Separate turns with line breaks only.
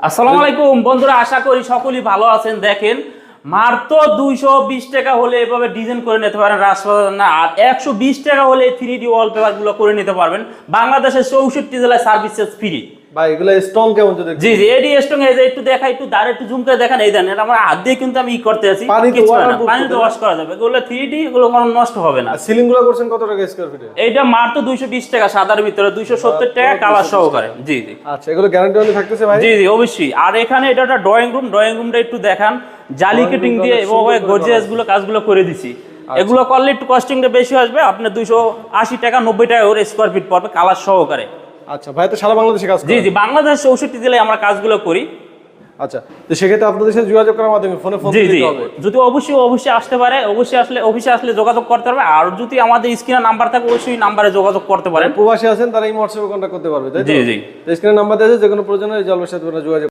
আসসালামু আলাইকুম বন্ধুরা, আশা করি সকলেই ভালো আছেন। দেখেন মাত্র 220 টাকা হলে এভাবে ডিজাইন করে নিতে পারেন রাজপ্রাসাদ না, আর 120 টাকা হলে 3D ওয়ালপেপার গুলো করে নিতে পারবেন। বাংলাদেশের 64 জেলায় সার্ভিসেস ফ্রি।
ভাই এগুলো স্ট্রং কেমন যদি
জি জি, এডি স্ট্রং এই যে একটু দেখা, একটু দাঁড়ে একটু ঝুম করে দেখেন। এই দেন, এটা আমার হাত দিয়ে কিন্তু আমি করতে আছি, কিছু হয় না, পানিতে ওয়াশ করা যাবে। এগুলো 3D, এগুলো কোনো নষ্ট হবে না।
সিলিং গুলো করছেন কত টাকা স্কয়ার ফিটে?
এইটা মাত্র 220 টাকা, সাদার ভিতরে 270 টাকা কালার সহকারে। জি জি
আচ্ছা, এগুলো গ্যারান্টি ওয়ারেন্টি থাকতেছে ভাই?
জি জি অবশ্যই। আর এখানে এটা একটা ড্রয়িং রুমটা একটু দেখান, জালি কাটিং দিয়ে এবং গর্জিয়াস গুলো কাজগুলো করে দিছি। এগুলো করলে একটু কস্টিংটা বেশি আসবে, আপনার 280 টাকা 90 টাকা করে স্কয়ার ফিট পড়বে কালার সহকারে।
আচ্ছা ভাই, তো সারা বাংলাদেশে কাজ
জি
করেন?
জি, বাংলাদেশ 64 জেলায় আমরা কাজগুলো করি।
আচ্ছা, তো সেক্ষেত্রে আপনাদের সাথে যোগাযোগ করার মাধ্যমে ফোন
জি জি,
দিতে হবে?
যদি অবশ্যই আসতে পারে, অবশ্যই আসলে অফিসে আসলে যোগাযোগ করতে পারবে। আর যদি আমাদের স্ক্রিনে নাম্বার থাকে অবশ্যই নাম্বারে যোগাযোগ করতে পারেন।
প্রবাসী আছেন তারা এই হোয়াটসঅ্যাপে কন্ট্যাক্ট করতে পারবে, তাই তো?
জি জি,
স্ক্রিনে নাম্বার দেওয়া আছে, যে কোনো প্রয়োজনে জলবের সাথে যোগাযোগ